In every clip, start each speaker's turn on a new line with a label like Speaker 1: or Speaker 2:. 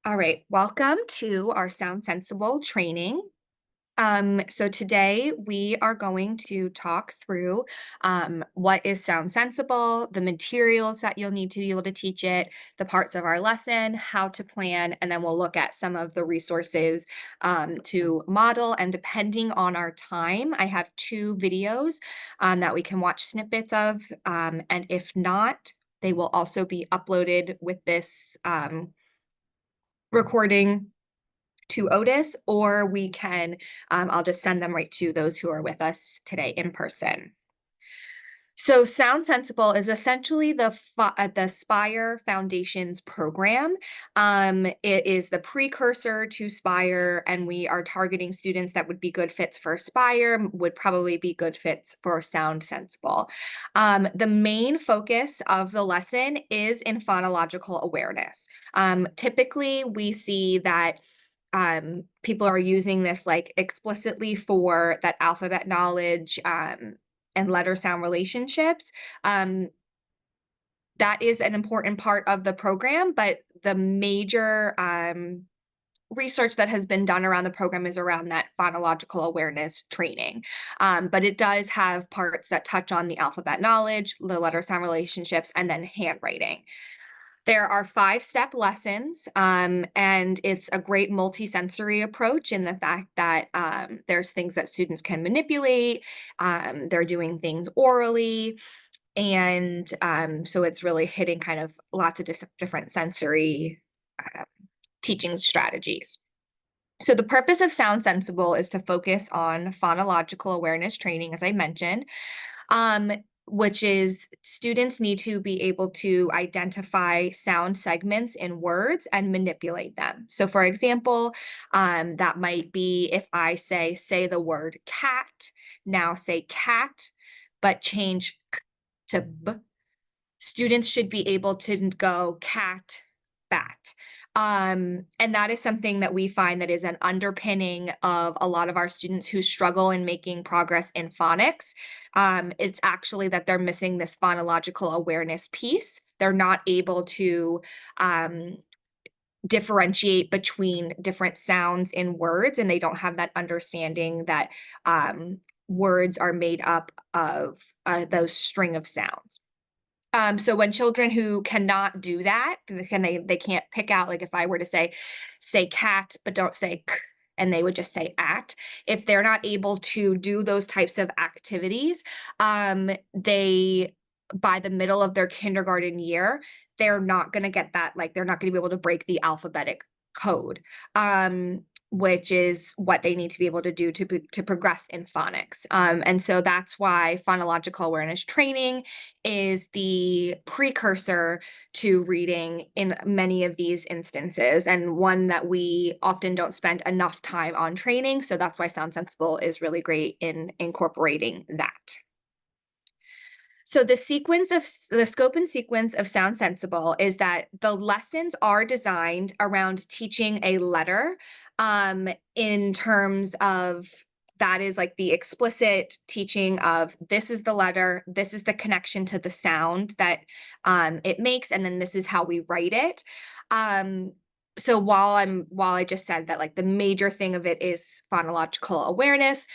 Speaker 1: All right, welcome to our Sound Sensible training. So today we are going to talk through what is Sound Sensible, the materials that you'll need to be able to teach it, the parts of our lesson, how to plan, and then we'll look at some of the resources to model. And depending on our time, I have two videos that we can watch snippets of. And if not, they will also be uploaded with this recording to Otis, or we can, I'll just send them right to those who are with us today in person. So Sound Sensible is essentially the SPIRE Foundations program. It is the precursor to SPIRE, and we are targeting students that would be good fits for SPIRE, would probably be good fits for Sound Sensible. The main focus of the lesson is in phonological awareness. Typically, we see that people are using this like explicitly for that alphabet knowledge and letter sound relationships. That is an important part of the program, but the major research that has been done around the program is around that phonological awareness training. But it does have parts that touch on the alphabet knowledge, the letter sound relationships, and then handwriting. There are 5-step lessons, and it's a great multi-sensory approach in the fact that there's things that students can manipulate, they're doing things orally, and so it's really hitting kind of lots of different sensory teaching strategies. So the purpose of Sound Sensible is to focus on phonological awareness training, as I mentioned. Which is students need to be able to identify sound segments in words and manipulate them. So for example, that might be if I say the word cat, now say cat, but change k to b. Students should be able to go cat, bat. And that is something that we find that is an underpinning of a lot of our students who struggle in making progress in phonics. It's actually that they're missing this phonological awareness piece. They're not able to differentiate between different sounds in words, and they don't have that understanding that words are made up of those string of sounds. So when children who cannot do that, they can't pick out, like if I were to say cat, but don't say k, and they would just say at. If they're not able to do those types of activities, they by the middle of their kindergarten year, they're not going to get that, like they're not going to be able to break the alphabetic code. Which is what they need to be able to do to progress in phonics. And so that's why phonological awareness training is the precursor to reading in many of these instances, and one that we often don't spend enough time on training. So that's why Sound Sensible is really great in incorporating that. So the scope and sequence of Sound Sensible is that the lessons are designed around teaching a letter, in terms of that is like the explicit teaching of this is the letter, this is the connection to the sound that it makes, and then this is how we write it. So while I just said that like the major thing of it is phonological awareness,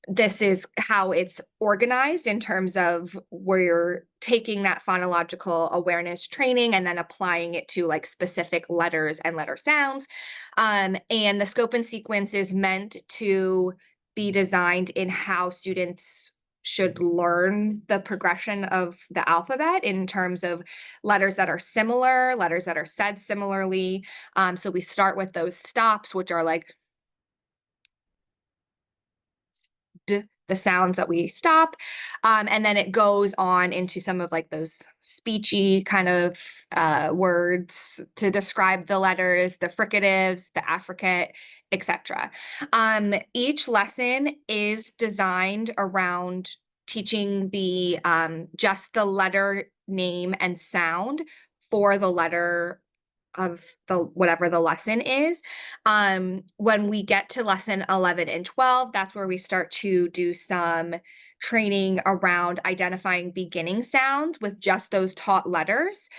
Speaker 1: this is how it's organized in terms of where you're taking that phonological awareness training and then applying it to like specific letters and letter sounds. And the scope and sequence is meant to be designed in how students should learn the progression of the alphabet in terms of letters that are similar, letters that are said similarly. So we start with those stops, which are like the sounds that we stop. And then it goes on into some of like those speechy kind of words to describe the letters, the fricatives, the affricate, etc. Each lesson is designed around teaching the just the letter name and sound for the letter of the whatever the lesson is. When we get to lesson 11 and 12, that's where we start to do some training around identifying beginning sounds with just those taught letters.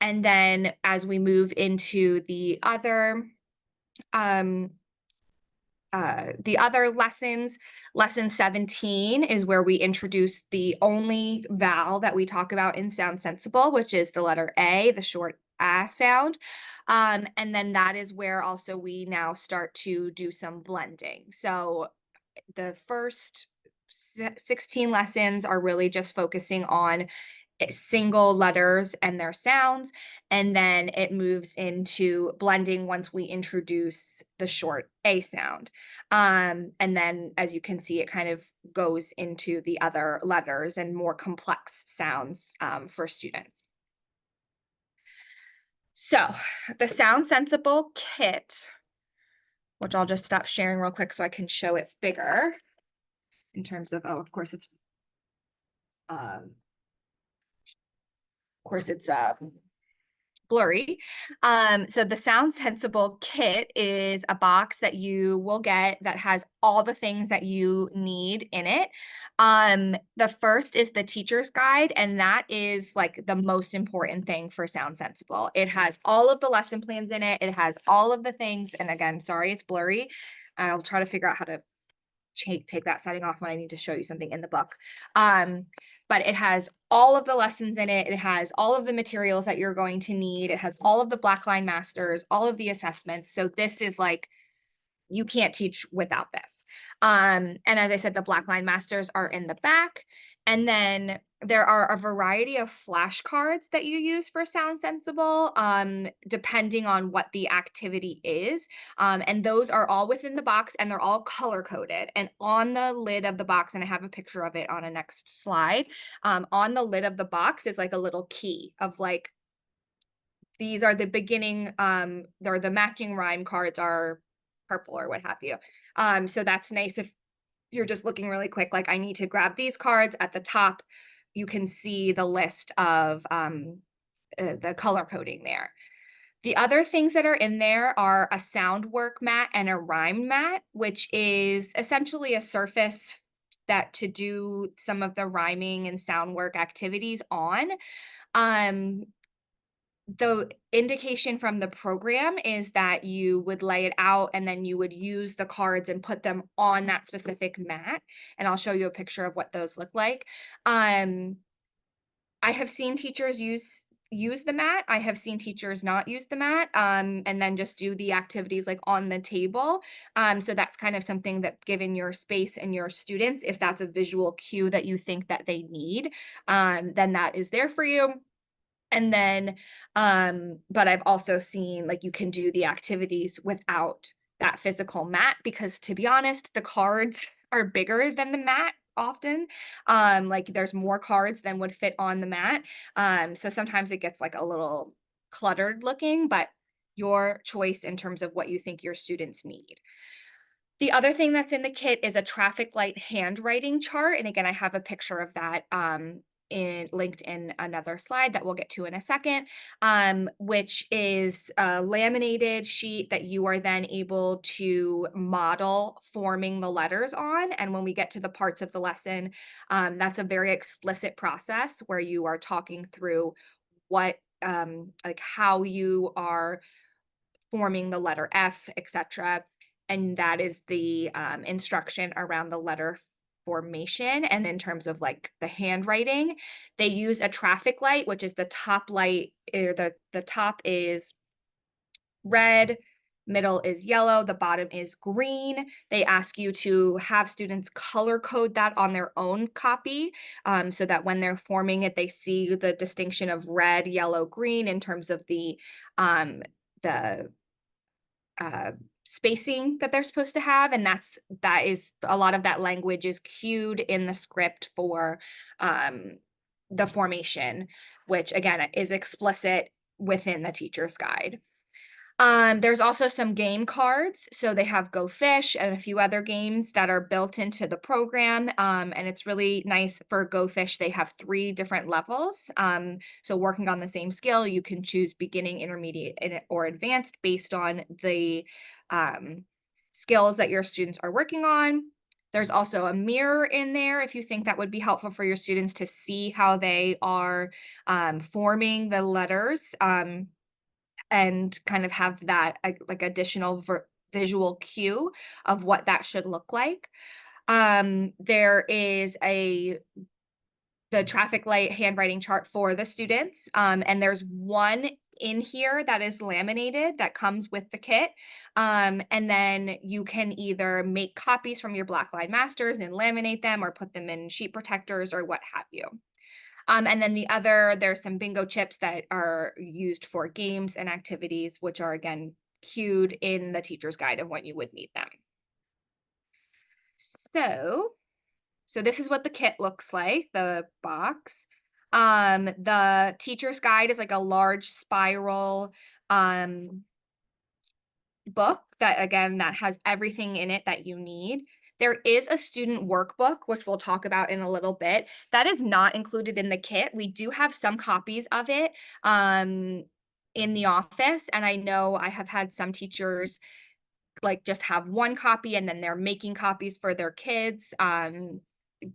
Speaker 1: And then as we move into um, the other lessons, lesson 17 is where we introduce the only vowel that we talk about in Sound Sensible, which is the letter A, the short A sound. And then that is where also we now start to do some blending. So the first 16 lessons are really just focusing on single letters and their sounds, and then it moves into blending once we introduce the short A sound. And then, as you can see, it kind of goes into the other letters and more complex sounds for students. So the Sound Sensible kit, which I'll just stop sharing real quick so I can show it bigger in terms of, oh, of course it's blurry. So the Sound Sensible kit is a box that you will get that has all the things that you need in it. The first is the teacher's guide, and that is like the most important thing for Sound Sensible. It has all of the lesson plans in it. It has all of the things. And again, sorry, it's blurry. I'll try to figure out how to take that setting off when I need to show you something in the book. But it has all of the lessons in it. It has all of the materials that you're going to need. It has all of the Blackline Masters, all of the assessments. So this is like, you can't teach without this. And as I said, the Blackline Masters are in the back. And then there are a variety of flashcards that you use for Sound Sensible, depending on what the activity is. And those are all within the box, and they're all color coded. And on the lid of the box, and I have a picture of it on a next slide, on the lid of the box is like a little key of like, these are the beginning, or the matching rhyme cards are purple or what have you. So that's nice if you're just looking really quick, like I need to grab these cards. At the top, you can see the list of the color coding there. The other things that are in there are a sound work mat and a rhyme mat, which is essentially a surface that to do some of the rhyming and sound work activities on. The indication from the program is that you would lay it out and then you would use the cards and put them on that specific mat. And I'll show you a picture of what those look like. I have seen teachers use the mat. I have seen teachers not use the mat, and then just do the activities like on the table. So that's kind of something that, given your space and your students, if that's a visual cue that you think that they need, then that is there for you. And then, but I've also seen like you can do the activities without that physical mat, because to be honest, the cards are bigger than the mat often. Like there's more cards than would fit on the mat. So sometimes it gets like a little cluttered looking, but your choice in terms of what you think your students need. The other thing that's in the kit is a traffic light handwriting chart. And again, I have a picture of that linked in another slide that we'll get to in a second, which is a laminated sheet that you are then able to model forming the letters on. And when we get to the parts of the lesson, that's a very explicit process where you are talking through what, like how you are forming the letter F, etc. And that is the instruction around the letter formation. And in terms of like the handwriting, they use a traffic light, which is the top light, or the top is red, middle is yellow, the bottom is green. They ask you to have students color code that on their own copy, so that when they're forming it, they see the distinction of red, yellow, green in terms of the spacing that they're supposed to have. And that is a lot of that language is cued in the script for the formation, which again is explicit within the teacher's guide. There's also some game cards. So they have Go Fish and a few other games that are built into the program. And it's really nice for Go Fish. They have 3 different levels. So working on the same skill, you can choose beginning, intermediate, or advanced based on the skills that your students are working on. There's also a mirror in there if you think that would be helpful for your students to see how they are forming the letters, and kind of have that like additional visual cue of what that should look like. There is the traffic light handwriting chart for the students. And there's one in here that is laminated that comes with the kit. And then you can either make copies from your Blackline Masters and laminate them or put them in sheet protectors or what have you. And then there's some bingo chips that are used for games and activities, which are again cued in the teacher's guide of when you would need them. So this is what the kit looks like, the box. The teacher's guide is like a large spiral book that has everything in it that you need. There is a student workbook, which we'll talk about in a little bit. That is not included in the kit. We do have some copies of it in the office, and I know I have had some teachers like just have one copy and then they're making copies for their kids.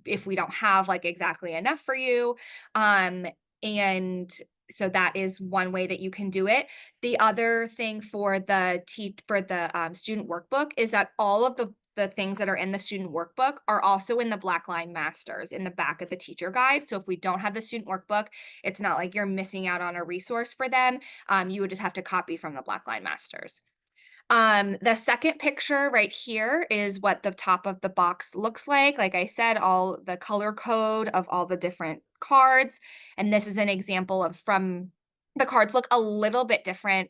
Speaker 1: If we don't have like exactly enough for you. And so that is one way that you can do it. The other thing for the student workbook is that all of the things that are in the student workbook are also in the Blackline Masters in the back of the teacher guide. So if we don't have the student workbook, it's not like you're missing out on a resource for them. You would just have to copy from the Blackline Masters. The second picture right here is what the top of the box looks like. Like I said, all the color code of all the different cards. And this is an example of the cards look a little bit different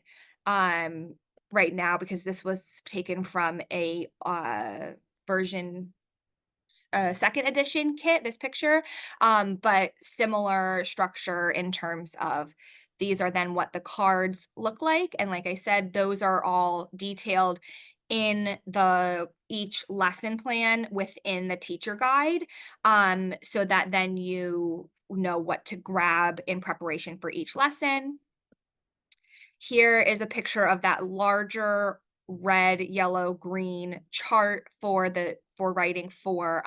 Speaker 1: right now because this was taken from a version second edition kit, this picture, but similar structure in terms of these are then what the cards look like. And like I said, those are all detailed in each lesson plan within the teacher guide, so that then you know what to grab in preparation for each lesson. Here is a picture of that larger red, yellow, green chart for writing for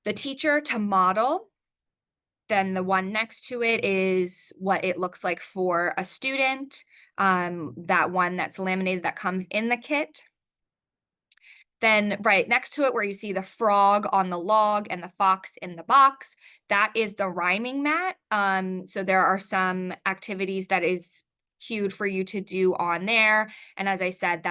Speaker 1: the teacher to model. Then the one next to it is what it looks like for a student, that one that's laminated that comes in the kit. Then right next to it where you see the frog on the log and the fox in the box, that is the rhyming mat. So there are some activities that is cued for you to do on there. And as I said,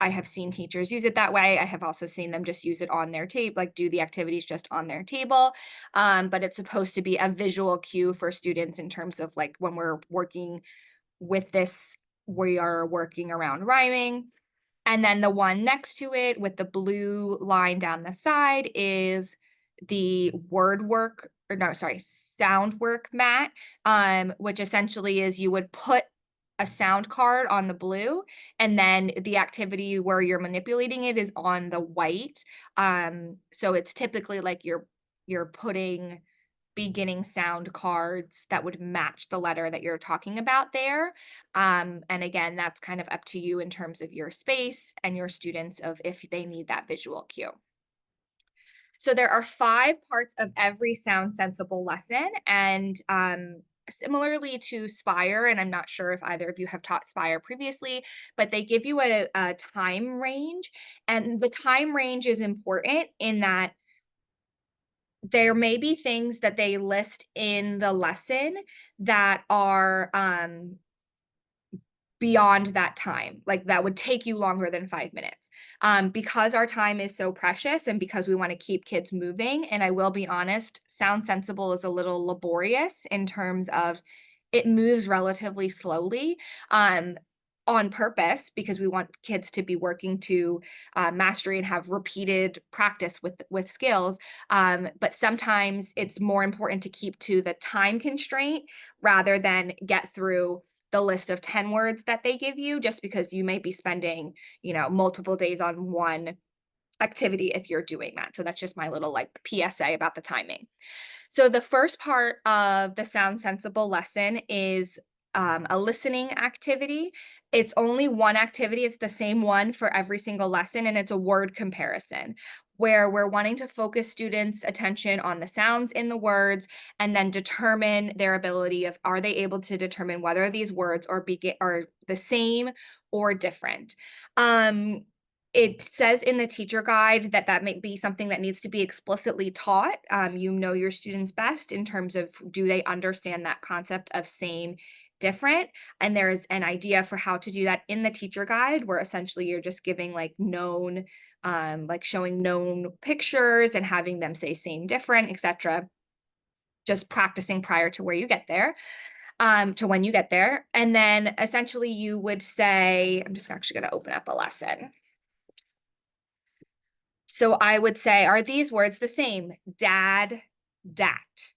Speaker 1: I have seen teachers use it that way. I have also seen them just use it on their table, like do the activities just on their table. But it's supposed to be a visual cue for students in terms of like when we're working with this, we are working around rhyming. And then the one next to it with the blue line down the side is the sound work mat, which essentially is you would put a sound card on the blue, and then the activity where you're manipulating it is on the white. So it's typically like you're putting beginning sound cards that would match the letter that you're talking about there. And again, that's kind of up to you in terms of your space and your students of if they need that visual cue. So there are 5 parts of every sound sensible lesson, and similarly to SPIRE, and I'm not sure if either of you have taught SPIRE previously, but they give you a time range, and the time range is important in that there may be things that they list in the lesson that are beyond that time, like that would take you longer than 5 minutes. Because our time is so precious and because we want to keep kids moving, and I will be honest, Sound Sensible is a little laborious in terms of it moves relatively slowly. On purpose because we want kids to be working to mastery and have repeated practice with skills, but sometimes it's more important to keep to the time constraint rather than get through the list of 10 words that they give you, just because you might be spending multiple days on one activity if you're doing that. So that's just my little like PSA about the timing. So the first part of the Sound Sensible lesson is a listening activity. It's only one activity. It's the same one for every single lesson, and it's a word comparison where we're wanting to focus students' attention on the sounds in the words and then determine their ability of are they able to determine whether these words are the same or different. It says in the teacher guide that that might be something that needs to be explicitly taught. You know your students best in terms of do they understand that concept of same, different, and there's an idea for how to do that in the teacher guide where essentially you're just giving like known like showing known pictures and having them say same, different, etc. Just practicing prior to where you get there, to when you get there. And then essentially you would say, I'm just actually going to open up a lesson. So I would say, are these words the same? Dad, dat.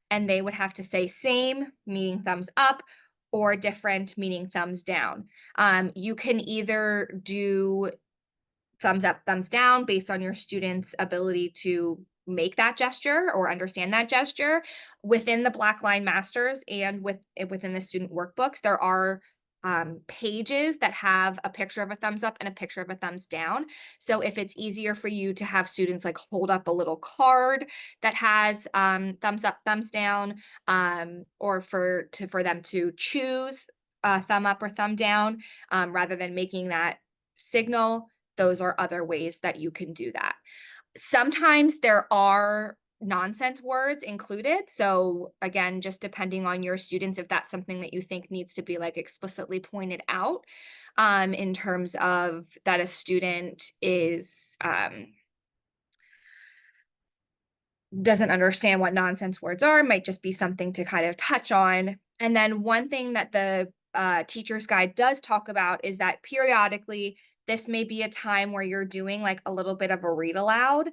Speaker 1: And they would have to say same, meaning thumbs up, or different, meaning thumbs down. You can either do thumbs up, thumbs down based on your student's ability to make that gesture or understand that gesture. Within the Blackline Masters and within the student workbooks, there are pages that have a picture of a thumbs up and a picture of a thumbs down. So if it's easier for you to have students like hold up a little card that has thumbs up, thumbs down, or for them to choose a thumb up or thumb down, rather than making that signal, those are other ways that you can do that. Sometimes there are nonsense words included. So again, just depending on your students, if that's something that you think needs to be like explicitly pointed out, in terms of that a student is doesn't understand what nonsense words are, might just be something to kind of touch on. And then one thing that the teacher's guide does talk about is that periodically this may be a time where you're doing like a little bit of a read aloud,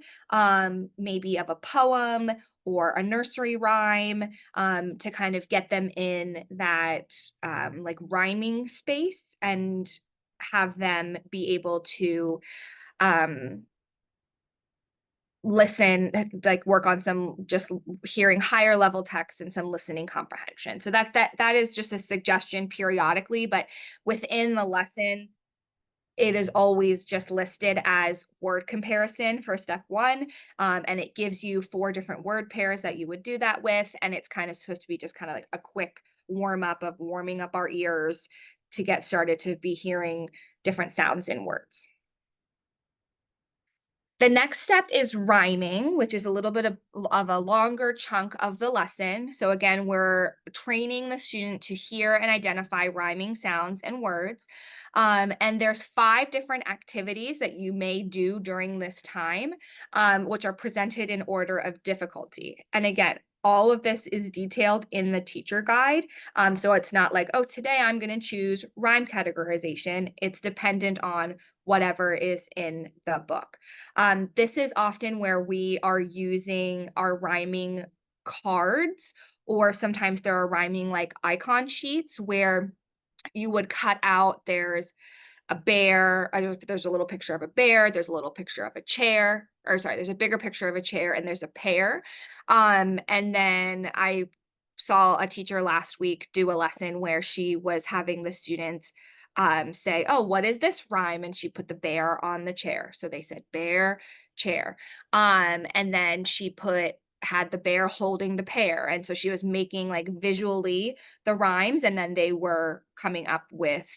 Speaker 1: maybe of a poem or a nursery rhyme, to kind of get them in that like rhyming space and have them be able to um, listen, like work on some just hearing higher level text and some listening comprehension. So that is just a suggestion periodically, but within the lesson, it is always just listed as word comparison for step one. And it gives you 4 different word pairs that you would do that with. And it's kind of supposed to be just kind of like a quick warm up of warming up our ears to get started to be hearing different sounds in words. The next step is rhyming, which is a little bit of a longer chunk of the lesson. So again, we're training the student to hear and identify rhyming sounds and words. And there's 5 different activities that you may do during this time, which are presented in order of difficulty. And again, all of this is detailed in the teacher guide. So it's not like, oh, today I'm going to choose rhyme categorization. It's dependent on whatever is in the book. This is often where we are using our rhyming cards, or sometimes there are rhyming like icon sheets where you would cut out, there's a bear, there's a little picture of a bear, there's a little picture of a chair, or sorry, there's a bigger picture of a chair and there's a pear. And then I saw a teacher last week do a lesson where she was having the students say, oh, what is this rhyme? And she put the bear on the chair. So they said bear, chair. And then she had the bear holding the pear. And so she was making like visually the rhymes, and then they were coming up with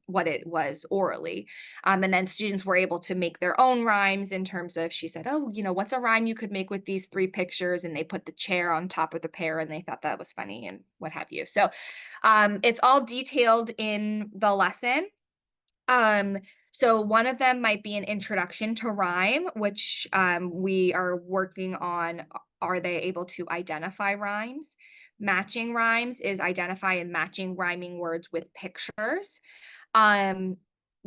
Speaker 1: what it was orally. And then students were able to make their own rhymes in terms of, she said, oh, what's a rhyme you could make with these 3 pictures? And they put the chair on top of the pear and they thought that was funny and what have you. So it's all detailed in the lesson. So one of them might be an introduction to rhyme, which we are working on. Are they able to identify rhymes? Matching rhymes is identify and matching rhyming words with pictures. The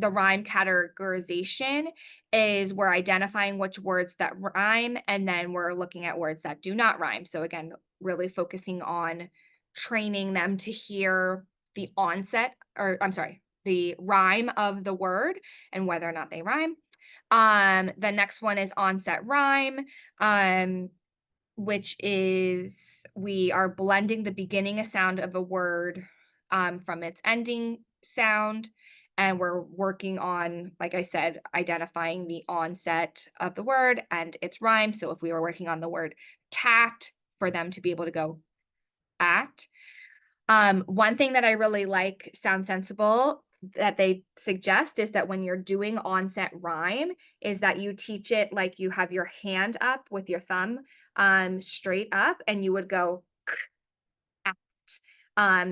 Speaker 1: rhyme categorization is we're identifying which words that rhyme, and then we're looking at words that do not rhyme. So again, really focusing on training them to hear the onset, or I'm sorry, the rhyme of the word and whether or not they rhyme. The next one is onset rhyme, which is we are blending the beginning a sound of a word from its ending sound. And we're working on, like I said, identifying the onset of the word and its rhyme. So if we were working on the word cat, for them to be able to go at. One thing that I really like Sound Sensible that they suggest is that when you're doing onset rhyme, is that you teach it like you have your hand up with your thumb straight up, and you would go at.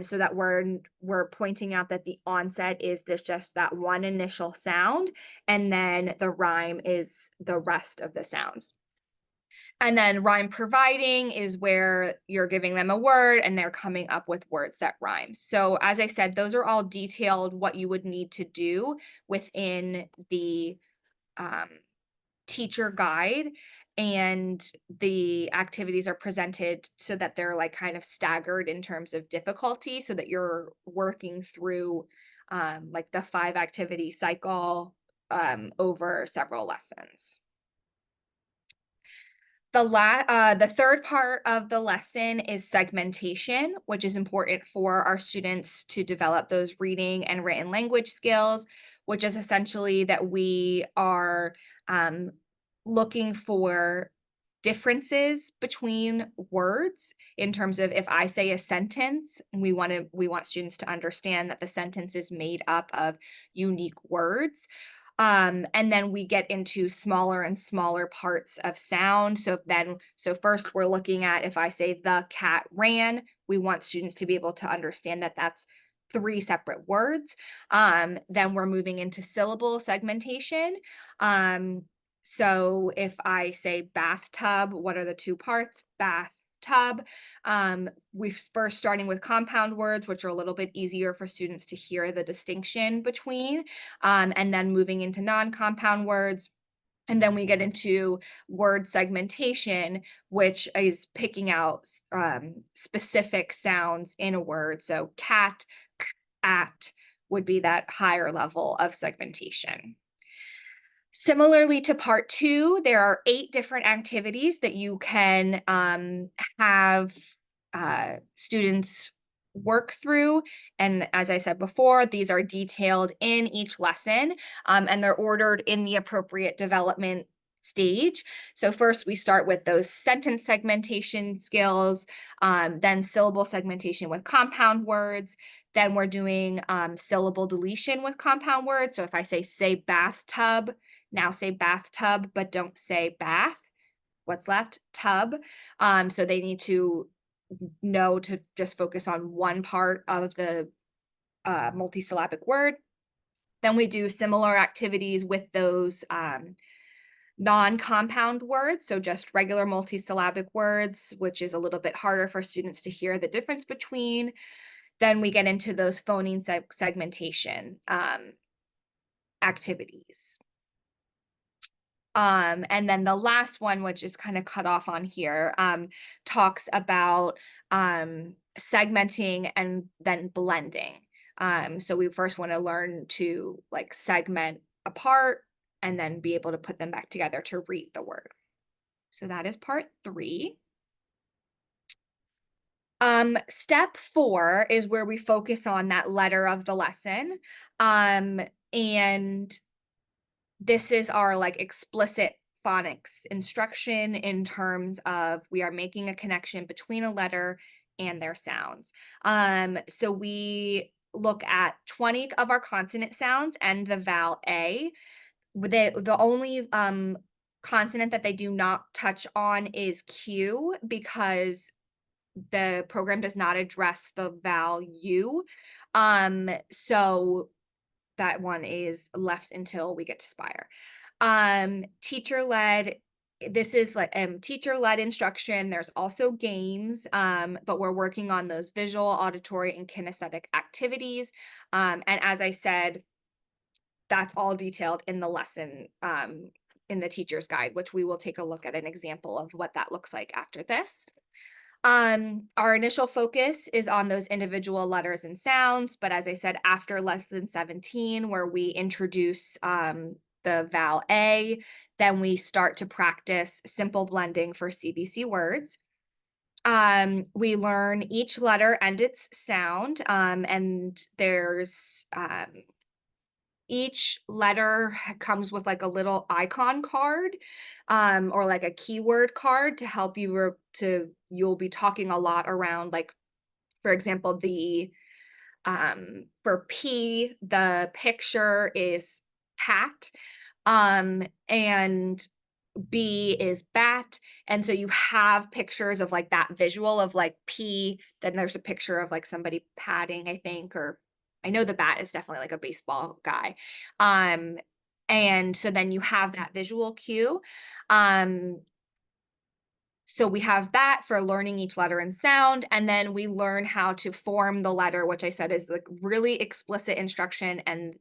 Speaker 1: So that we're pointing out that the onset is this just that one initial sound, and then the rhyme is the rest of the sounds. And then rhyme providing is where you're giving them a word and they're coming up with words that rhyme. So, as I said, those are all detailed what you would need to do within the um, teacher guide. And the activities are presented so that they're like kind of staggered in terms of difficulty so that you're working through like the 5 activity cycle over several lessons. The third part of the lesson is segmentation, which is important for our students to develop those reading and written language skills, which is essentially that we are um, looking for differences between words in terms of if I say a sentence, we want students to understand that the sentence is made up of unique words. And then we get into smaller and smaller parts of sound. So first we're looking at if I say the cat ran, we want students to be able to understand that that's 3 separate words. Then we're moving into syllable segmentation. So if I say bathtub, what are the 2 parts? Bathtub. We're first starting with compound words, which are a little bit easier for students to hear the distinction between, and then moving into non-compound words. And then we get into word segmentation, which is picking out specific sounds in a word. So cat, at would be that higher level of segmentation. Similarly to part 2, there are 8 different activities that you can have students work through. And as I said before, these are detailed in each lesson, and they're ordered in the appropriate development stage. So first we start with those sentence segmentation skills, then syllable segmentation with compound words. Then we're doing syllable deletion with compound words. So if I say bathtub, now say bathtub, but don't say bath. What's left? Tub. So they need to know to just focus on one part of the multisyllabic word. Then we do similar activities with those non-compound words, so just regular multisyllabic words, which is a little bit harder for students to hear the difference between. Then we get into those phoneme segmentation activities. And then the last one, which is kind of cut off on here, talks about segmenting and then blending. So we first want to learn to like segment apart and then be able to put them back together to read the word. So that is part 3. Step 4 is where we focus on that letter of the lesson. And this is our like explicit phonics instruction in terms of we are making a connection between a letter and their sounds. So we look at 20 of our consonant sounds and the vowel A. The only consonant that they do not touch on is Q because the program does not address the vowel U. So that one is left until we get to SPIRE. Teacher-led, this is like teacher-led instruction. There's also games, but we're working on those visual, auditory, and kinesthetic activities. And as I said, that's all detailed in the lesson in the teacher's guide, which we will take a look at an example of what that looks like after this. Our initial focus is on those individual letters and sounds, but as I said, after lesson 17, where we introduce the vowel A, then we start to practice simple blending for CBC words. We learn each letter and its sound, and there's each letter comes with like a little icon card, or like a keyword card to help you you'll be talking a lot around, like, for example, for P, the picture is pat, and B is bat. And so you have pictures of like that visual of like P, then there's a picture of like somebody patting, I think, or I know the bat is definitely like a baseball guy. Um, and so then you have that visual cue. Um, so we have that for learning each letter and sound, and then we learn how to form the letter, which I said is like really explicit instruction. And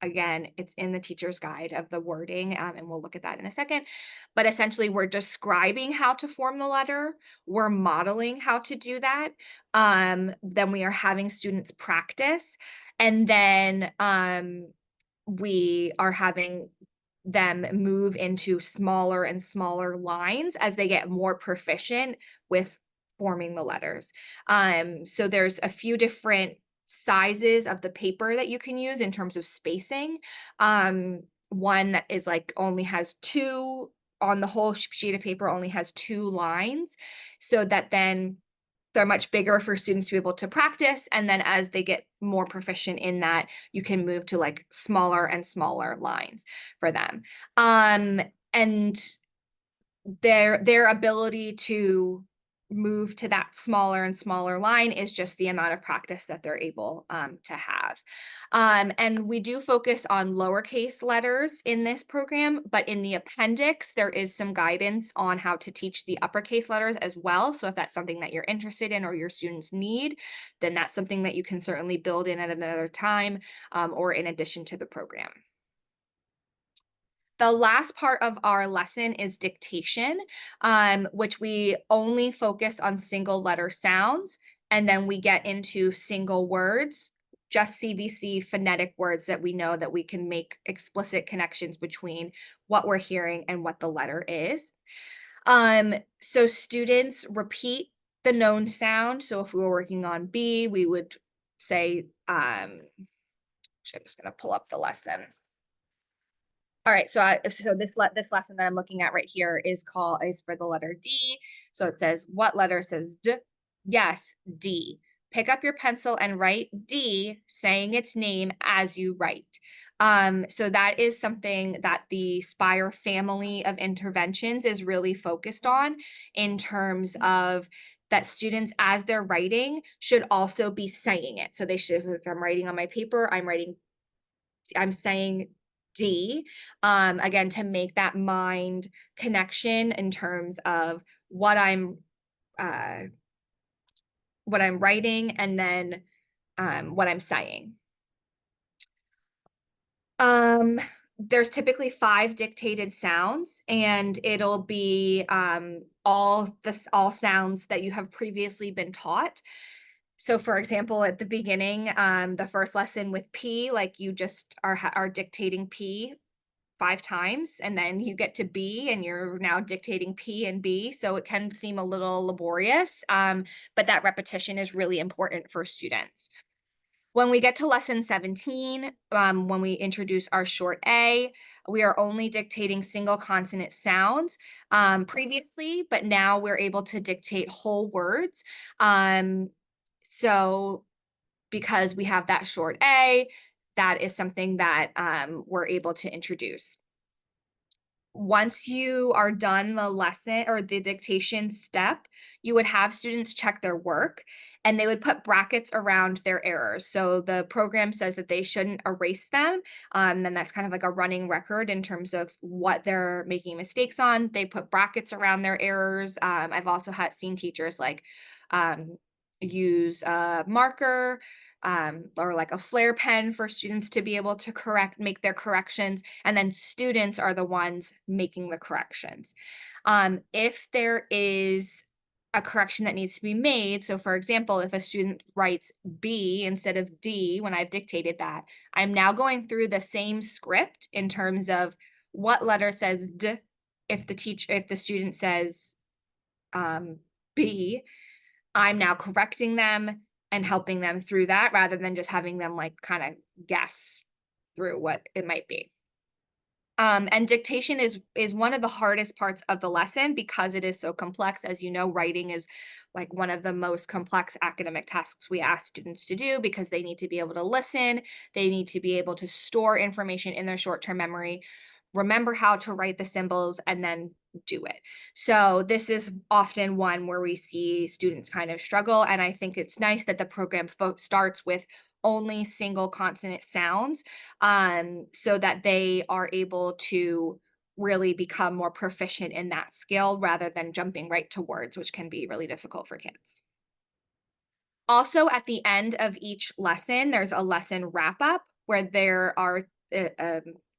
Speaker 1: again, it's in the teacher's guide of the wording, and we'll look at that in a second. But essentially, we're describing how to form the letter. We're modeling how to do that. Then we are having students practice, and then we are having them move into smaller and smaller lines as they get more proficient with forming the letters. So there's a few different sizes of the paper that you can use in terms of spacing. One that is like only has two on the whole sheet of paper, only has two lines, so that then they're much bigger for students to be able to practice. And then as they get more proficient in that, you can move to like smaller and smaller lines for them. And their ability to move to that smaller and smaller line is just the amount of practice that they're able to have. And we do focus on lowercase letters in this program, but in the appendix, there is some guidance on how to teach the uppercase letters as well. So if that's something that you're interested in or your students need, then that's something that you can certainly build in at another time, or in addition to the program. The last part of our lesson is dictation, which we only focus on single letter sounds, and then we get into single words, just CVC phonetic words that we know that we can make explicit connections between what we're hearing and what the letter is. So students repeat the known sound. So if we were working on B, we would say, I'm just going to pull up the lesson. All right, so this lesson that I'm looking at right here is for the letter D. So it says, what letter says D? Yes, D. Pick up your pencil and write D, saying its name as you write. So that is something that the SPIRE family of interventions is really focused on, in terms of that students, as they're writing, should also be saying it. So they should, if I'm writing on my paper, I'm saying D, again, to make that mind connection in terms of uh, what I'm writing, and then what I'm saying. There's typically 5 dictated sounds, and it'll be all sounds that you have previously been taught. So for example, at the beginning, the first lesson with P, like you just are dictating P 5 times, and then you get to B and you're now dictating P and B. So it can seem a little laborious, but that repetition is really important for students. When we get to lesson 17, when we introduce our short A, we are only dictating single consonant sounds, previously, but now we're able to dictate whole words. So because we have that short A, that is something that we're able to introduce. Once you are done the lesson or the dictation step, you would have students check their work, and they would put brackets around their errors. So the program says that they shouldn't erase them. Then that's kind of like a running record in terms of what they're making mistakes on. They put brackets around their errors. I've also seen teachers like use a marker, or like a flare pen for students to be able to make their corrections, and then students are the ones making the corrections. If there is a correction that needs to be made, so for example, if a student writes B instead of D when I've dictated that, I'm now going through the same script in terms of what letter says D if the student says B, I'm now correcting them and helping them through that rather than just having them like kind of guess through what it might be. And dictation is one of the hardest parts of the lesson because it is so complex. As you know, writing is like one of the most complex academic tasks we ask students to do because they need to be able to listen, they need to be able to store information in their short-term memory, remember how to write the symbols, and then do it. So this is often one where we see students kind of struggle, and I think it's nice that the program starts with only single consonant sounds, so that they are able to really become more proficient in that skill rather than jumping right to words, which can be really difficult for kids. Also, at the end of each lesson, there's a lesson wrap up where there are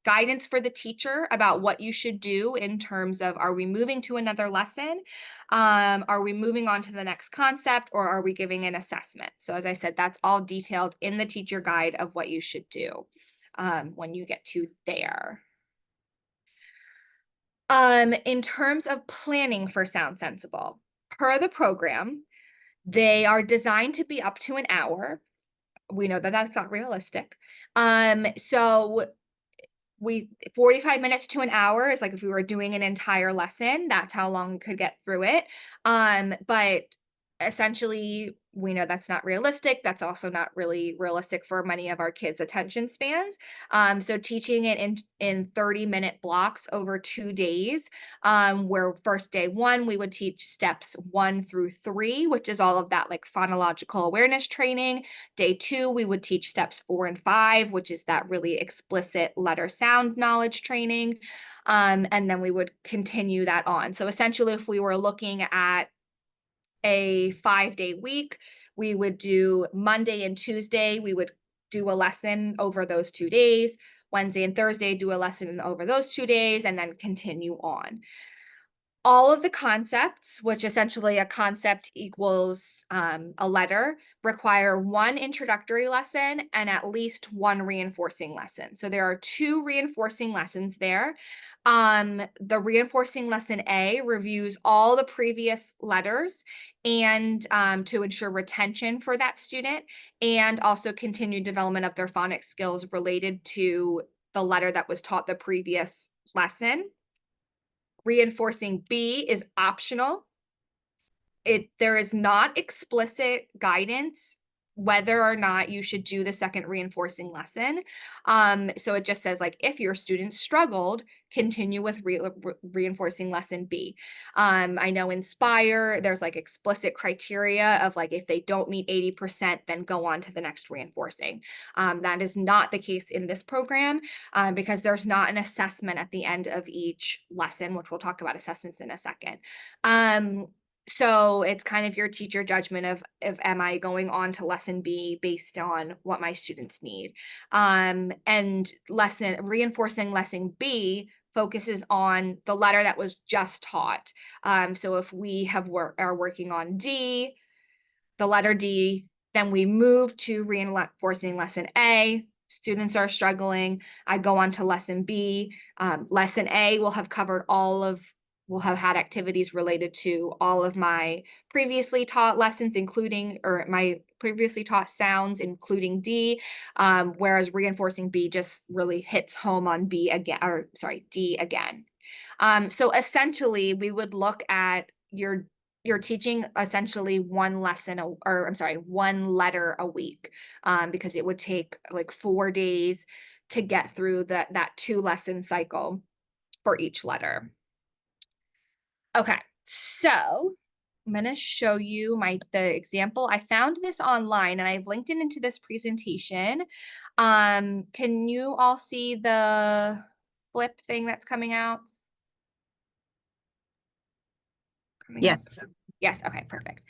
Speaker 1: guidance for the teacher about what you should do in terms of, are we moving to another lesson? Are we moving on to the next concept, or are we giving an assessment? So as I said, that's all detailed in the teacher guide of what you should do when you get to there. In terms of planning for Sound Sensible, per the program, they are designed to be up to an hour. We know that that's not realistic. So 45 minutes to an hour is like if we were doing an entire lesson, that's how long we could get through it. But essentially, we know that's not realistic. That's also not really realistic for many of our kids' attention spans. So teaching it in 30-minute blocks over 2 days, where first day one, we would teach steps 1 through 3, which is all of that like phonological awareness training. Day 2, we would teach steps 4 and 5, which is that really explicit letter sound knowledge training. And then we would continue that on. So essentially, if we were looking at a 5-day week, we would do Monday and Tuesday, we would do a lesson over those 2 days. Wednesday and Thursday, do a lesson over those 2 days, and then continue on. All of the concepts, which essentially a concept equals a letter, require 1 introductory lesson and at least 1 reinforcing lesson. So there are 2 reinforcing lessons there. The reinforcing lesson A reviews all the previous letters and to ensure retention for that student, and also continued development of their phonics skills related to the letter that was taught the previous lesson. Reinforcing B is optional. There is not explicit guidance whether or not you should do the second reinforcing lesson. So it just says like, if your student struggled, continue with reinforcing lesson B. I know in SPIRE, there's like explicit criteria of like, if they don't meet 80%, then go on to the next reinforcing. That is not the case in this program because there's not an assessment at the end of each lesson, which we'll talk about assessments in a second. So it's kind of your teacher judgment of am I going on to lesson B based on what my students need. And reinforcing lesson B focuses on the letter that was just taught. So if we are working on D, the letter D, then we move to reinforcing lesson A. Students are struggling. I go on to lesson B. Lesson A will have covered will have had activities related to all of my previously taught lessons, or my previously taught sounds, including D, whereas reinforcing B just really hits home on D again. So essentially, we would look at you're teaching essentially one letter a week, because it would take like 4 days to get through that 2 lesson cycle for each letter. Okay, so I'm going to show you the example. I found this online and I've linked it into this presentation. Can you all see the flip thing that's coming out?
Speaker 2: Yes.
Speaker 1: Yes, okay, perfect.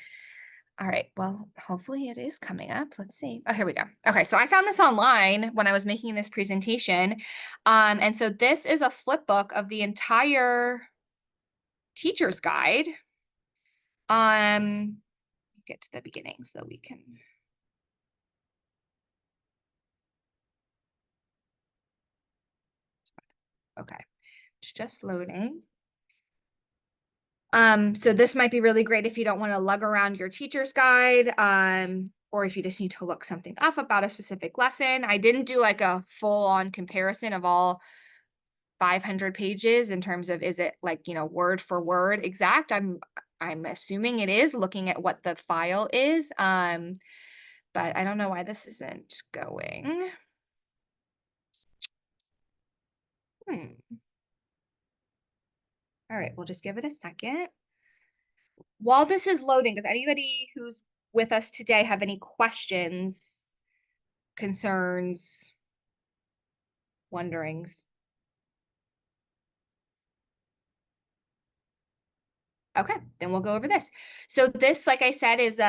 Speaker 1: All right, well, hopefully it is coming up. Let's see. Oh, here we go. Okay, so I found this online when I was making this presentation. And so this is a flip book of the entire teacher's guide. Get to the beginning so we can. Okay, it's just loading. So this might be really great if you don't want to lug around your teacher's guide, or if you just need to look something up about a specific lesson. I didn't do like a full-on comparison of all 500 pages in terms of, is it like, word for word exact? I'm assuming it is, looking at what the file is. But I don't know why this isn't going. All right, we'll just give it a second. While this is loading, does anybody who's with us today have any questions, concerns, wonderings? Okay, then we'll go over this. So this, like I said, is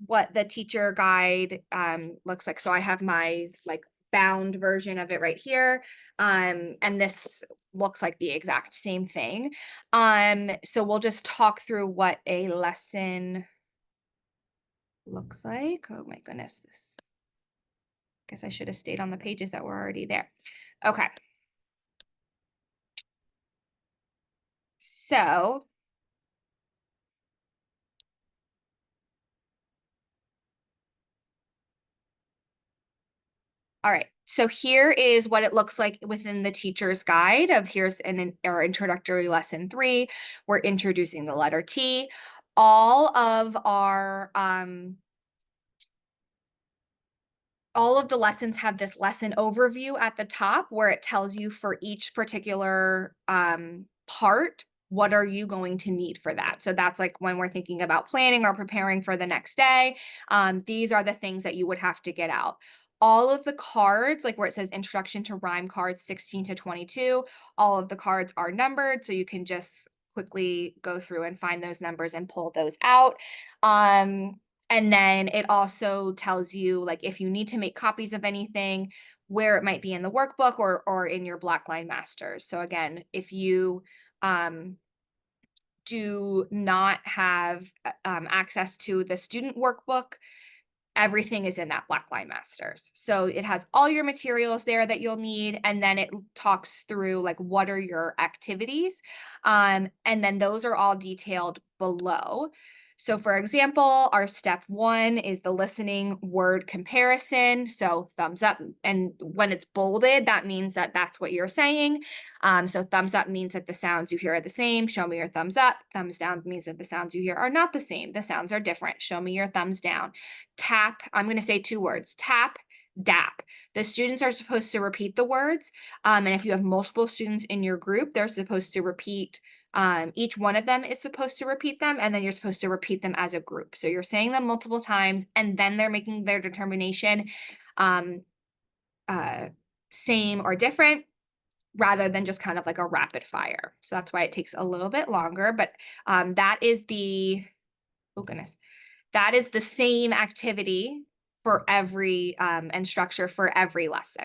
Speaker 1: what the teacher guide looks like. So I have my like bound version of it right here. And this looks like the exact same thing. So we'll just talk through what a lesson looks like. Oh my goodness, this. Guess I should have stayed on the pages that were already there. Okay. So all right, so here is what it looks like within the teacher's guide of here's our introductory lesson 3. We're introducing the letter T. All of the lessons have this lesson overview at the top where it tells you for each particular part, what are you going to need for that? So that's like when we're thinking about planning or preparing for the next day. These are the things that you would have to get out. All of the cards, like where it says introduction to rhyme cards 16 to 22, all of the cards are numbered. So you can just quickly go through and find those numbers and pull those out. And then it also tells you, like, if you need to make copies of anything, where it might be in the workbook or in your Blackline Masters. So again, if you do not have access to the student workbook, everything is in that Blackline Masters. So it has all your materials there that you'll need. And then it talks through like, what are your activities? And then those are all detailed below. So for example, our step 1 is the listening word comparison. So thumbs up. And when it's bolded, that means that that's what you're saying. So thumbs up means that the sounds you hear are the same. Show me your thumbs up. Thumbs down means that the sounds you hear are not the same. The sounds are different. Show me your thumbs down. Tap, I'm going to say 2 words, tap, dap. The students are supposed to repeat the words. And if you have multiple students in your group, they're supposed to repeat, each one of them is supposed to repeat them, and then you're supposed to repeat them as a group. So you're saying them multiple times, and then they're making their determination same or different, rather than just kind of like a rapid fire. So that's why it takes a little bit longer, but that is the, oh goodness, that is the same activity for every and structure for every lesson.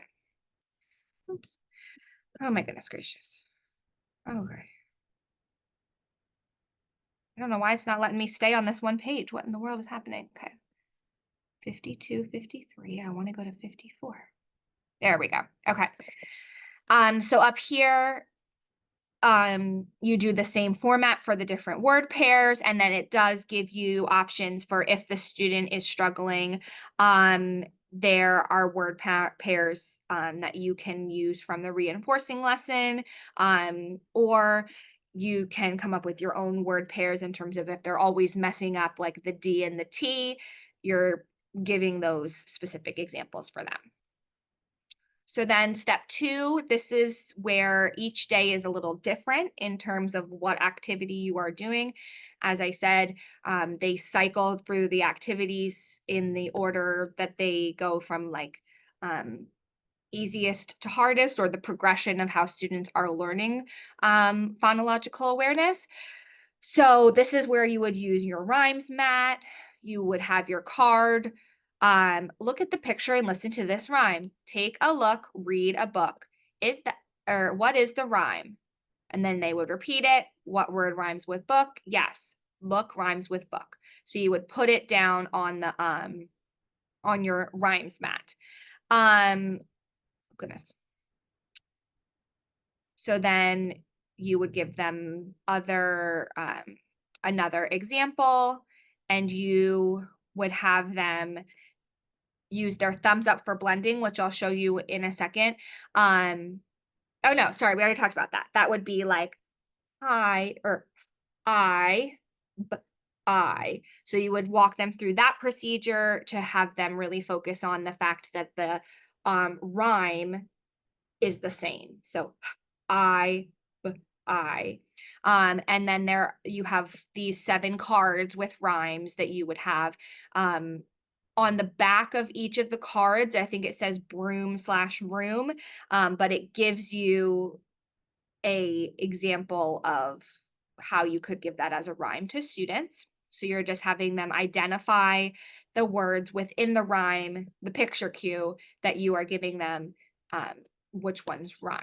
Speaker 1: Oops. Oh my goodness gracious. Okay. I don't know why it's not letting me stay on this one page. What in the world is happening? Okay. 52, 53. I want to go to 54. There we go. Okay. So up here, you do the same format for the different word pairs, and then it does give you options for if the student is struggling. There are word pairs that you can use from the reinforcing lesson, or you can come up with your own word pairs in terms of if they're always messing up like the D and the T, you're giving those specific examples for them. So then step 2, this is where each day is a little different in terms of what activity you are doing. As I said, they cycle through the activities in the order that they go from like easiest to hardest, or the progression of how students are learning phonological awareness. So this is where you would use your rhymes mat. You would have your card. Look at the picture and listen to this rhyme. Take a look, read a book. What is the rhyme? And then they would repeat it. What word rhymes with book? Yes, look rhymes with book. So you would put it down on the on your rhymes mat. Goodness. So then you would give them another example, and you would have them use their thumbs up for blending, which I'll show you in a second. Oh no, sorry, we already talked about that. That would be like I or I, I. So you would walk them through that procedure to have them really focus on the fact that the rhyme is the same. So I, I. And then there you have these 7 cards with rhymes that you would have. On the back of each of the cards, I think it says broom/room, but it gives you a example of how you could give that as a rhyme to students. So you're just having them identify the words within the rhyme, the picture cue that you are giving them, which ones rhyme.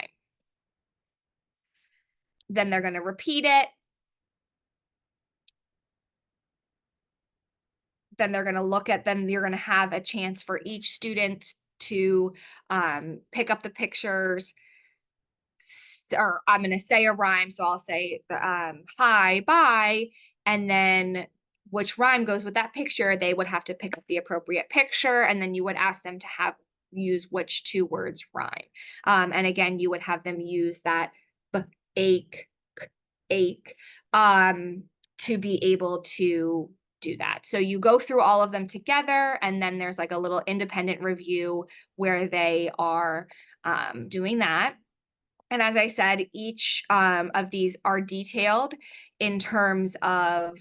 Speaker 1: Then they're going to repeat it. Then they're going to look at, then you're going to have a chance for each student to pick up the pictures, or I'm going to say a rhyme. So I'll say hi, bye. And then which rhyme goes with that picture, they would have to pick up the appropriate picture. And then you would ask them to use which 2 words rhyme. And again, you would have them use that ache, ache, to be able to do that. So you go through all of them together, and then there's like a little independent review where they are doing that. And as I said, each of these are detailed in terms of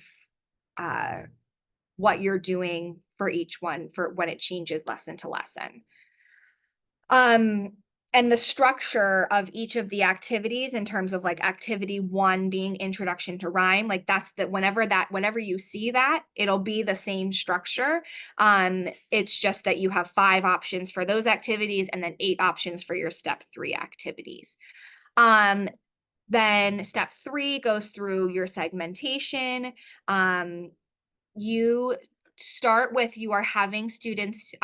Speaker 1: what you're doing for each one for when it changes lesson to lesson. And the structure of each of the activities in terms of like activity 1 being introduction to rhyme, like that's whenever you see that, it'll be the same structure. It's just that you have 5 options for those activities and then 8 options for your step 3 activities. Then step 3 goes through your segmentation. You start with, you are having students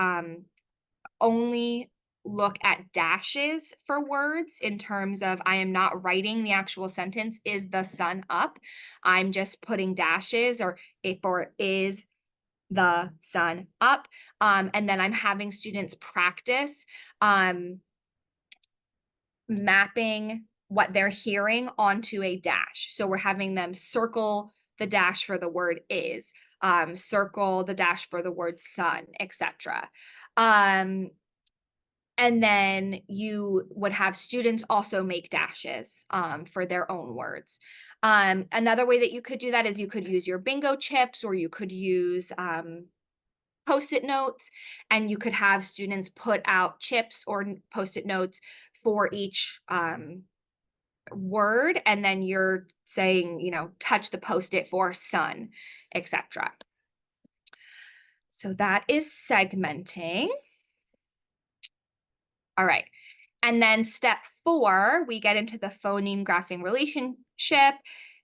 Speaker 1: only look at dashes for words in terms of, I am not writing the actual sentence, is the sun up? I'm just putting dashes, or for is the sun up? And then I'm having students practice mapping what they're hearing onto a dash. So we're having them circle the dash for the word is, circle the dash for the word sun, etc. And then you would have students also make dashes for their own words. Another way that you could do that is you could use your bingo chips, or you could use Post-it notes, and you could have students put out chips or Post-it notes for each word, and then you're saying, touch the Post-it for sun, etc. So that is segmenting. All right. And then step 4, we get into the phoneme graphing relationship.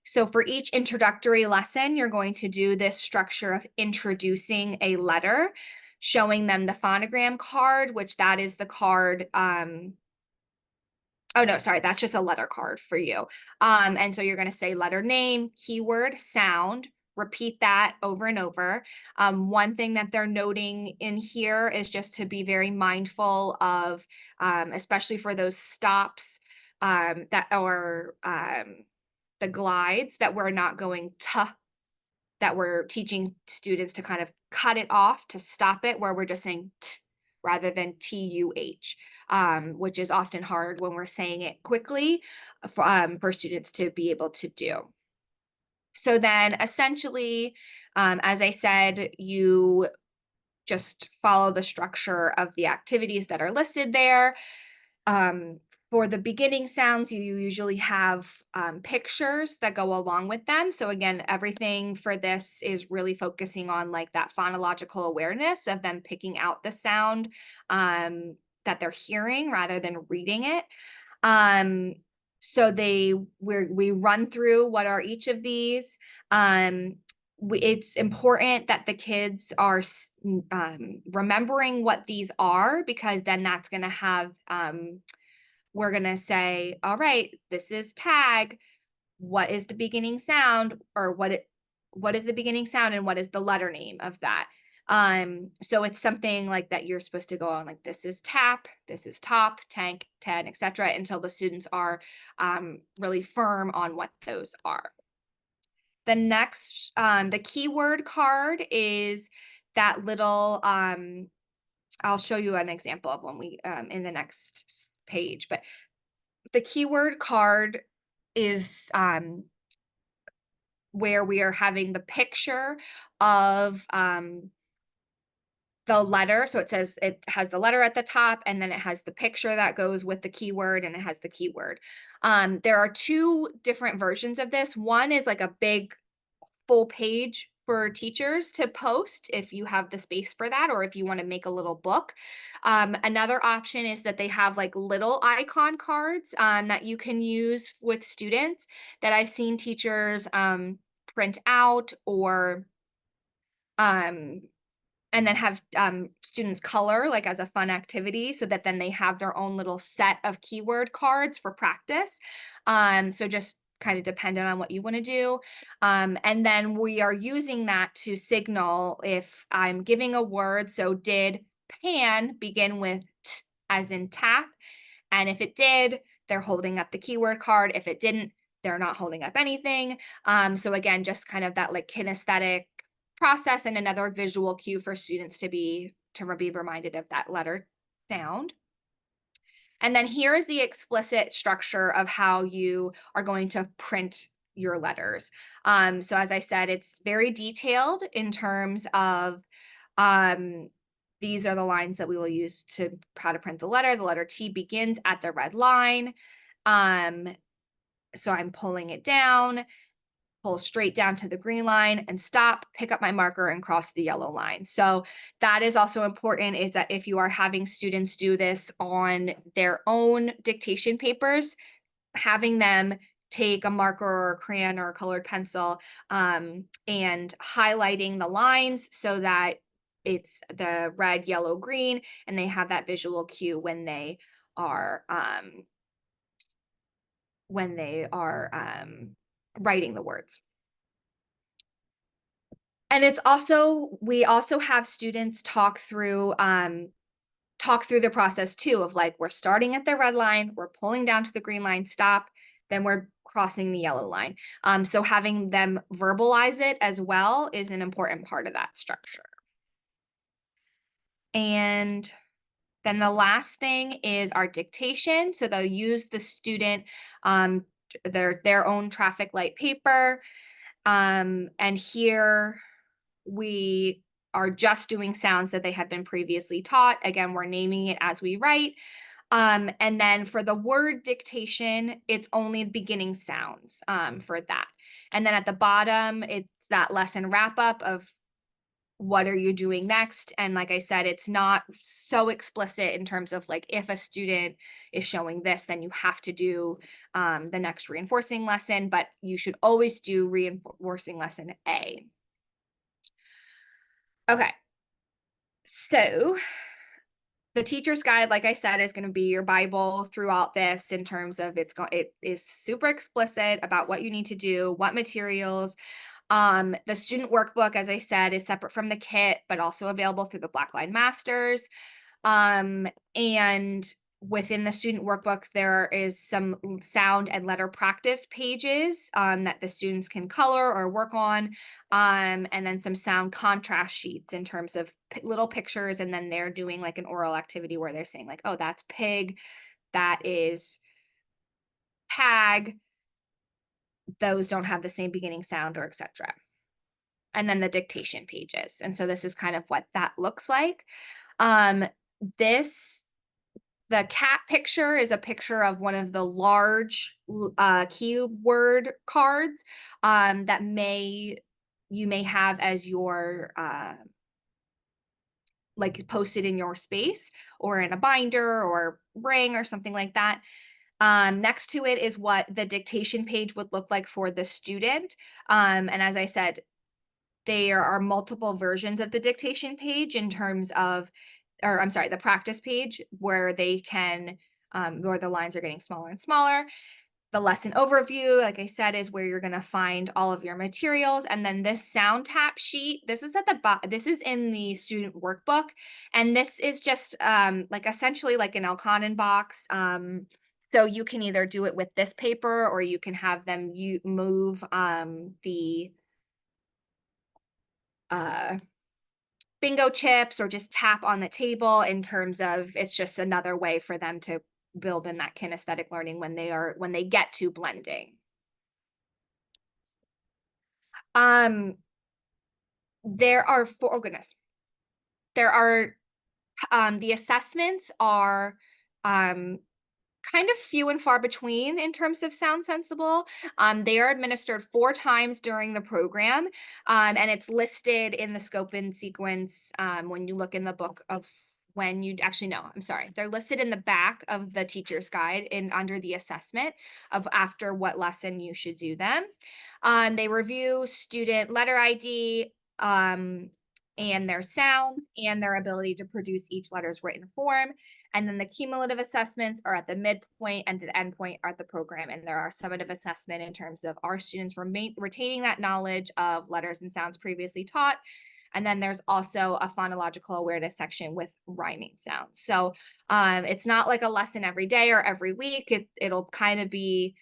Speaker 1: So for each introductory lesson, you're going to do this structure of introducing a letter, showing them the phonogram card, which that is the card. Oh no, sorry, that's just a letter card for you. And so you're going to say letter name, keyword, sound, repeat that over and over. One thing that they're noting in here is just to be very mindful of, especially for those stops that are the glides, that we're not going to, that we're teaching students to kind of cut it off, to stop it, where we're just saying t rather than TUH, which is often hard when we're saying it quickly for students to be able to do. So then essentially, as I said, you just follow the structure of the activities that are listed there. For the beginning sounds, you usually have pictures that go along with them. So again, everything for this is really focusing on like that phonological awareness of them picking out the sound that they're hearing rather than reading it. So we run through what are each of these. It's important that the kids are remembering what these are, because then that's going to have we're going to say, all right, this is tag. What is the beginning sound, or what is the beginning sound and what is the letter name of that? So it's something like that you're supposed to go on, like this is tap, this is top, tank, 10, etc., until the students are really firm on what those are. The next, the keyword card is that little, I'll show you an example of when we, in the next page, but the keyword card is where we are having the picture of the letter. So it says it has the letter at the top, and then it has the picture that goes with the keyword, and it has the keyword. There are two different versions of this. One is like a big full page for teachers to post if you have the space for that, or if you want to make a little book. Another option is that they have like little icon cards that you can use with students that I've seen teachers print out, or um, and then have students color like as a fun activity, so that then they have their own little set of keyword cards for practice. So just kind of dependent on what you want to do. And then we are using that to signal if I'm giving a word. So did pan begin with t as in tap? And if it did, they're holding up the keyword card. If it didn't, they're not holding up anything. So again, just kind of that like kinesthetic process, and another visual cue for students to be reminded of that letter sound. And then here is the explicit structure of how you are going to print your letters. So as I said, it's very detailed in terms of um, these are the lines that we will use to how to print the letter. The letter T begins at the red line. So I'm pulling it down, pull straight down to the green line and stop, pick up my marker and cross the yellow line. So that is also important, is that if you are having students do this on their own dictation papers, having them take a marker or a crayon or a colored pencil and highlighting the lines so that it's the red, yellow, green, and they have that visual cue are when they are writing the words. And it's also, we also have students talk through the process too, of like, we're starting at the red line, we're pulling down to the green line, stop, then we're crossing the yellow line. So having them verbalize it as well is an important part of that structure. And then the last thing is our dictation. So they'll use the student, their own traffic light paper. And here we are just doing sounds that they have been previously taught. Again, we're naming it as we write. And then for the word dictation, it's only beginning sounds for that. And then at the bottom, it's that lesson wrap up of what are you doing next? And like I said, it's not so explicit in terms of like, if a student is showing this, then you have to do the next reinforcing lesson, but you should always do reinforcing lesson A. Okay. So the teacher's guide, like I said, is going to be your Bible throughout this, in terms of it is super explicit about what you need to do, what materials. The student workbook, as I said, is separate from the kit, but also available through the Blackline Masters. And within the student workbook, there is some sound and letter practice pages that the students can color or work on, and then some sound contrast sheets in terms of little pictures, and then they're doing like an oral activity where they're saying like, oh, that's pig, that is tag, those don't have the same beginning sound, or etc. And then the dictation pages. And so this is kind of what that looks like. The cat picture is a picture of one of the large keyword cards that you may have as your like posted in your space or in a binder or ring or something like that. Next to it is what the dictation page would look like for the student. And as I said, there are multiple versions of the dictation page in terms of, or I'm sorry, the practice page, where they can or the lines are getting smaller and smaller. The lesson overview, like I said, is where you're going to find all of your materials. And then this sound tap sheet, this is at the bottom, this is in the student workbook. And this is just like essentially like an Elconin box. So you can either do it with this paper or you can have them move the bingo chips or just tap on the table, in terms of it's just another way for them to build in that kinesthetic learning when they get to blending. There are four, oh goodness. There are the assessments are kind of few and far between in terms of Sound Sensible. They are administered 4 times during the program, and it's listed in the scope and sequence when you look in the book of when you actually no, I'm sorry. They're listed in the back of the teacher's guide under the assessment of after what lesson you should do them. They review student letter ID, and their sounds and their ability to produce each letter's written form. And then the cumulative assessments are at the midpoint, and the end point are at the program. And there are summative assessment in terms of our students retaining that knowledge of letters and sounds previously taught. And then there's also a phonological awareness section with rhyming sounds. So it's not like a lesson every day or every week. It'll kind of be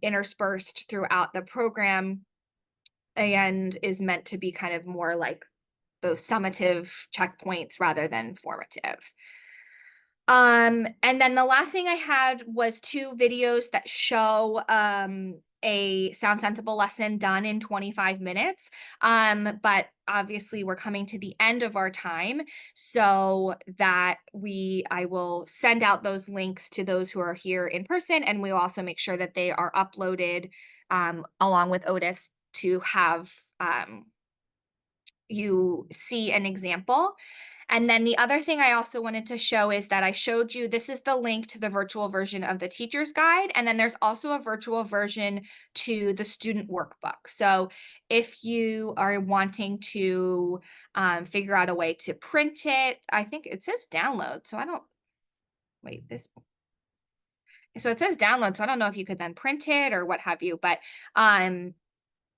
Speaker 1: interspersed throughout the program, and is meant to be kind of more like those summative checkpoints rather than formative. And then the last thing I had was 2 videos that show a Sound Sensible lesson done in 25 minutes. But obviously we're coming to the end of our time, so that I will send out those links to those who are here in person, and we'll also make sure that they are uploaded along with Otis to have you see an example. And then the other thing I also wanted to show is that I showed you, this is the link to the virtual version of the teacher's guide. And then there's also a virtual version to the student workbook. So if you are wanting to figure out a way to print it, I think it says download. So I don't, wait, this. So it says download. So I don't know if you could then print it or what have you, but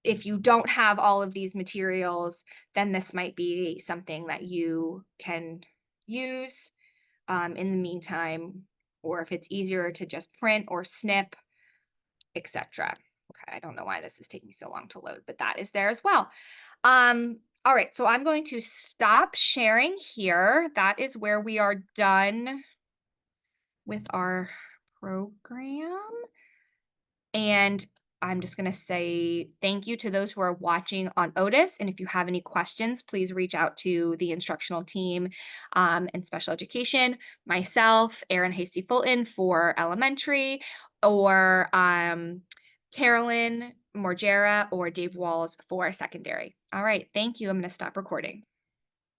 Speaker 1: if you don't have all of these materials, then this might be something that you can use in the meantime, or if it's easier to just print or snip, etc. Okay, I don't know why this is taking so long to load, but that is there as well. All right, so I'm going to stop sharing here. That is where we are done with our program. And I'm just going to say thank you to those who are watching on Otis. And if you have any questions, please reach out to the instructional team and special education, myself, Erin Hasty Fulton for elementary, or Carolyn Morgera or Dave Walls for secondary. All right, thank you. I'm going to stop recording.